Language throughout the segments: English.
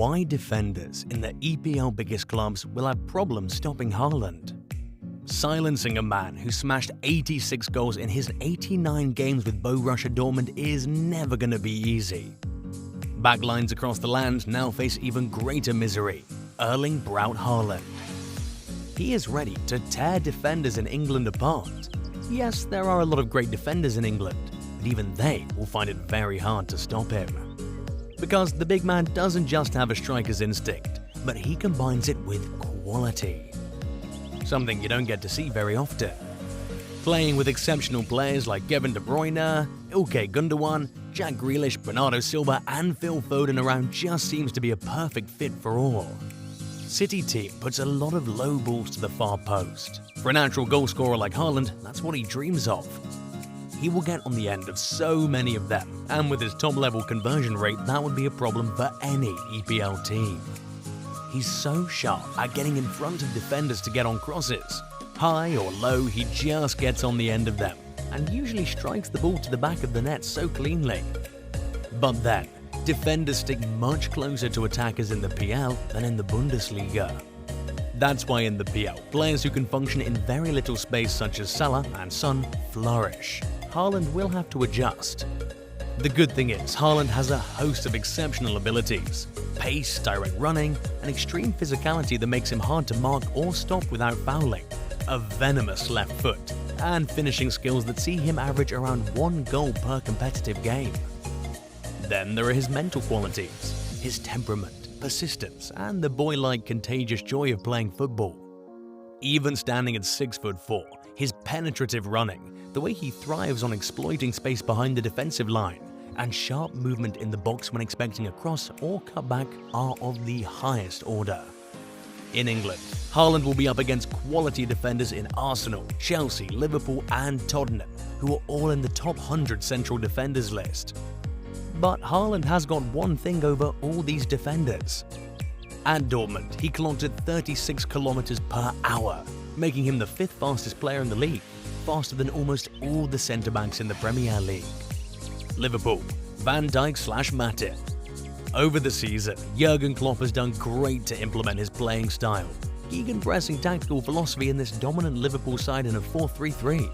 why defenders in the EPL biggest clubs will have problems stopping Haaland. Silencing a man who smashed 86 goals in his 89 games with Borussia Dortmund is never going to be easy. Backlines across the land now face even greater misery: Erling Braut Haaland. He is ready to tear defenders in England apart. Yes, there are a lot of great defenders in England, but even they will find it very hard to stop him. Because the big man doesn't just have a striker's instinct, but he combines it with quality. Something you don't get to see very often. Playing with exceptional players like Kevin De Bruyne, Ilkay Gundogan, Jack Grealish, Bernardo Silva and Phil Foden around just seems to be a perfect fit for all. City team puts a lot of low balls to the far post. For a natural goal scorer like Haaland, that's what he dreams of. He will get on the end of so many of them, and with his top-level conversion rate, that would be a problem for any EPL team. He's so sharp at getting in front of defenders to get on crosses. High or low, he just gets on the end of them, and usually strikes the ball to the back of the net so cleanly. But then, defenders stick much closer to attackers in the PL than in the Bundesliga. That's why in the PL, players who can function in very little space such as Salah and Son flourish. Haaland will have to adjust. The good thing is, Haaland has a host of exceptional abilities: pace, direct running, and extreme physicality that makes him hard to mark or stop without fouling, a venomous left foot, and finishing skills that see him average around 1 goal per competitive game. Then there are his mental qualities, his temperament, persistence, and the boy-like contagious joy of playing football. Even standing at 6'4", his penetrative running, the way he thrives on exploiting space behind the defensive line, and sharp movement in the box when expecting a cross or cutback are of the highest order. In England, Haaland will be up against quality defenders in Arsenal, Chelsea, Liverpool and Tottenham, who are all in the top 100 central defenders list. But Haaland has got one thing over all these defenders. At Dortmund, he clocked at 36 km per hour, making him the 5th fastest player in the league, faster than almost all the centre-backs in the Premier League. Liverpool, Van Dijk/Matip. Over the season, Jurgen Klopp has done great to implement his playing style, gegenpressing tactical philosophy in this dominant Liverpool side in a 4-3-3.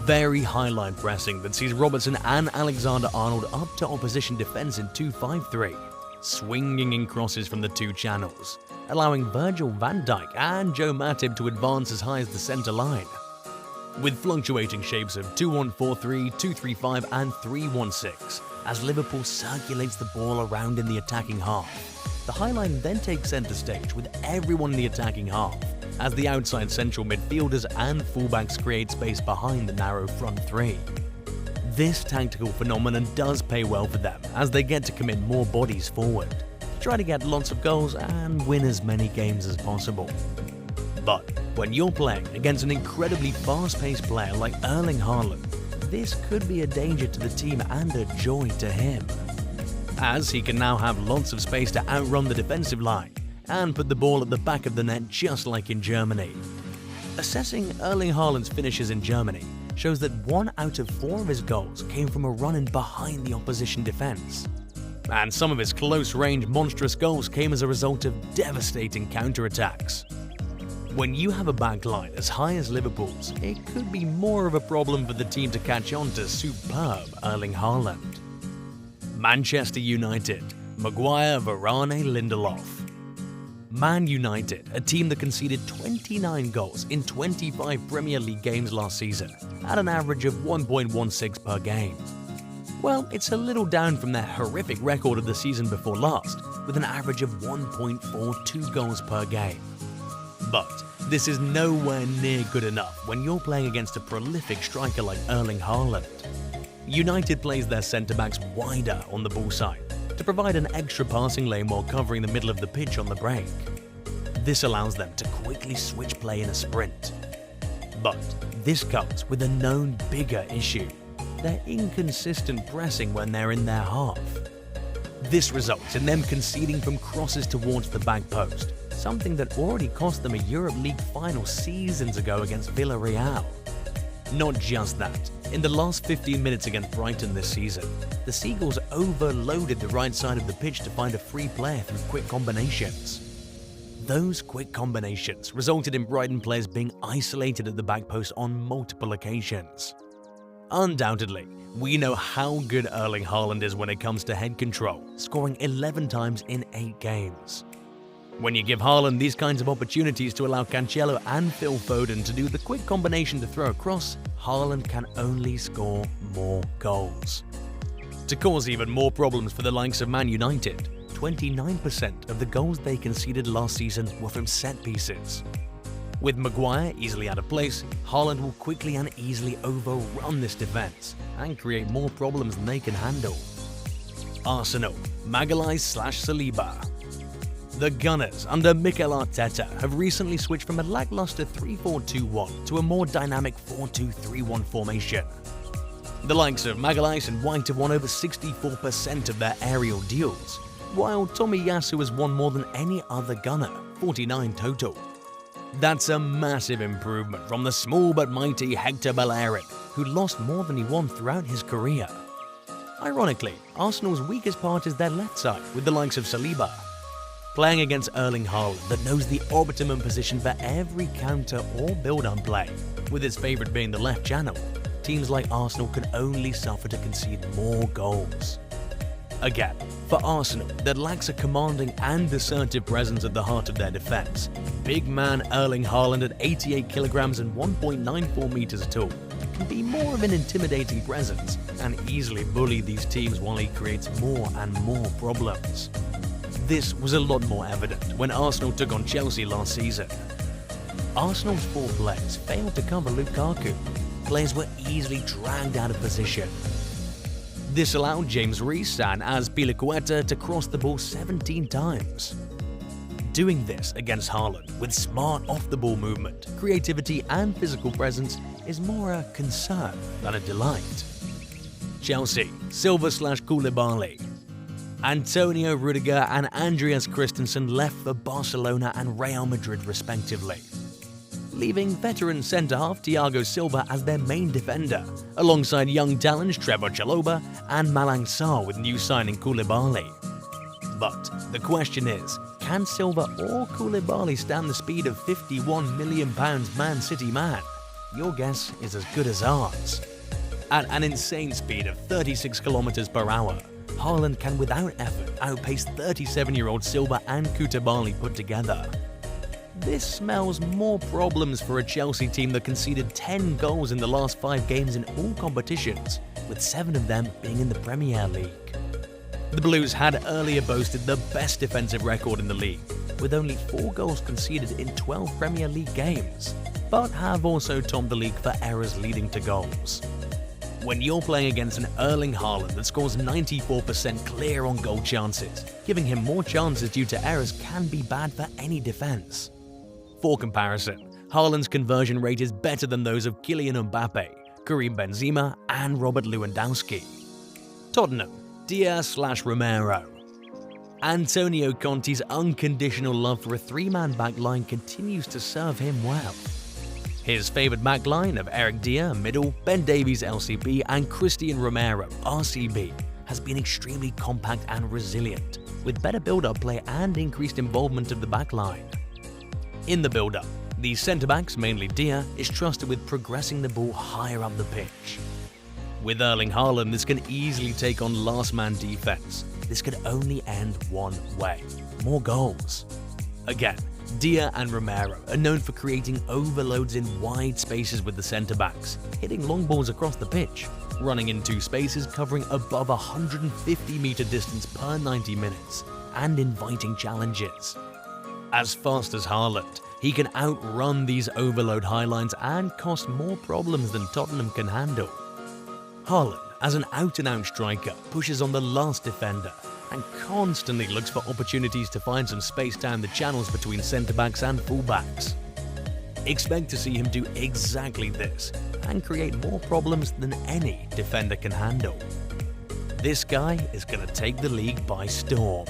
Very high-line pressing that sees Robertson and Alexander-Arnold up to opposition defence in 2-5-3, swinging in crosses from the two channels, allowing Virgil van Dijk and Joe Matip to advance as high as the centre line. With fluctuating shapes of 2-1-4-3, 2-3-5 and 3-1-6, as Liverpool circulates the ball around in the attacking half. The high line then takes centre stage with everyone in the attacking half, as the outside central midfielders and fullbacks create space behind the narrow front three. This tactical phenomenon does pay well for them, as they get to commit more bodies forward, try to get lots of goals and win as many games as possible. But when you're playing against an incredibly fast-paced player like Erling Haaland, this could be a danger to the team and a joy to him, as he can now have lots of space to outrun the defensive line and put the ball at the back of the net just like in Germany. Assessing Erling Haaland's finishes in Germany shows that 1 out of 4 of his goals came from a run-in behind the opposition defense. And some of his close-range monstrous goals came as a result of devastating counter-attacks. When you have a backline as high as Liverpool's, it could be more of a problem for the team to catch on to superb Erling Haaland. Manchester United, Maguire, Varane, Lindelof. Man United, a team that conceded 29 goals in 25 Premier League games last season, at an average of 1.16 per game. Well, it's a little down from their horrific record of the season before last, with an average of 1.42 goals per game. But this is nowhere near good enough when you're playing against a prolific striker like Erling Haaland. United plays their centre-backs wider on the ball side to provide an extra passing lane while covering the middle of the pitch on the break. This allows them to quickly switch play in a sprint. But this comes with a known bigger issue: their inconsistent pressing when they're in their half. This results in them conceding from crosses towards the back post, something that already cost them a Europe League final seasons ago against Villarreal. Not just that, in the last 15 minutes against Brighton this season, the Seagulls overloaded the right side of the pitch to find a free player through quick combinations. Those quick combinations resulted in Brighton players being isolated at the back post on multiple occasions. Undoubtedly, we know how good Erling Haaland is when it comes to head control, scoring 11 times in 8 games. When you give Haaland these kinds of opportunities to allow Cancelo and Phil Foden to do the quick combination to throw across, Haaland can only score more goals. To cause even more problems for the likes of Man United, 29% of the goals they conceded last season were from set pieces. With Maguire easily out of place, Haaland will quickly and easily overrun this defense and create more problems than they can handle. Arsenal, Magalhaes/Saliba. The Gunners under Mikel Arteta have recently switched from a lackluster 3-4-2-1 to a more dynamic 4-2-3-1 formation. The likes of Magalhaes and White have won over 64% of their aerial duels, while Tomiyasu has won more than any other Gunner, 49 total. That's a massive improvement from the small but mighty Hector Bellerin, who lost more than he won throughout his career. Ironically, Arsenal's weakest part is their left side, with the likes of Saliba. Playing against Erling Haaland that knows the optimum position for every counter or build-up play, with its favourite being the left channel, teams like Arsenal can only suffer to concede more goals. Again, for Arsenal that lacks a commanding and assertive presence at the heart of their defence, big man Erling Haaland at 88 kilograms and 1.94 meters tall can be more of an intimidating presence and easily bully these teams while he creates more and more problems. This was a lot more evident when Arsenal took on Chelsea last season. Arsenal's 4 players failed to cover Lukaku. Players were easily dragged out of position. This allowed James Reece and Azpilicueta to cross the ball 17 times. Doing this against Haaland with smart off-the-ball movement, creativity and physical presence is more a concern than a delight. Chelsea, Silva/Koulibaly. Antonio Rudiger and Andreas Christensen left for Barcelona and Real Madrid respectively, leaving veteran centre-half Thiago Silva as their main defender, alongside young talents Trevor Chalobah and Malang Sarr with new signing Koulibaly. But the question is, can Silva or Koulibaly stand the speed of £51 million Man City man? Your guess is as good as ours. At an insane speed of 36 km per hour, Haaland can without effort outpace 37-year-old Silva and Koulibaly put together. This smells more problems for a Chelsea team that conceded 10 goals in the last 5 games in all competitions, with 7 of them being in the Premier League. The Blues had earlier boasted the best defensive record in the league, with only 4 goals conceded in 12 Premier League games, but have also topped the league for errors leading to goals. When you're playing against an Erling Haaland that scores 94% clear on goal chances, giving him more chances due to errors can be bad for any defense. For comparison, Haaland's conversion rate is better than those of Kylian Mbappe, Karim Benzema and Robert Lewandowski. Tottenham, Diaz/Romero. Antonio Conte's unconditional love for a 3-man backline continues to serve him well. His favoured backline of Eric Dier, middle, Ben Davies LCB and Christian Romero RCB has been extremely compact and resilient, with better build-up play and increased involvement of the backline. In the build-up, the centre-backs, mainly Dier, is trusted with progressing the ball higher up the pitch. With Erling Haaland, this can easily take on last-man defence. This could only end one way: more goals. Again, Dier and Romero are known for creating overloads in wide spaces with the centre-backs, hitting long balls across the pitch, running into spaces covering above 150-metre distance per 90 minutes, and inviting challenges. As fast as Haaland, he can outrun these overload highlines and cost more problems than Tottenham can handle. Haaland, as an out-and-out striker, pushes on the last defender and constantly looks for opportunities to find some space down the channels between centre-backs and full-backs. Expect to see him do exactly this and create more problems than any defender can handle. This guy is going to take the league by storm.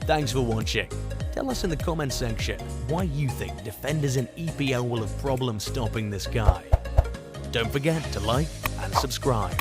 Thanks for watching. Tell us in the comments section why you think defenders in EPL will have problems stopping this guy. Don't forget to like and subscribe.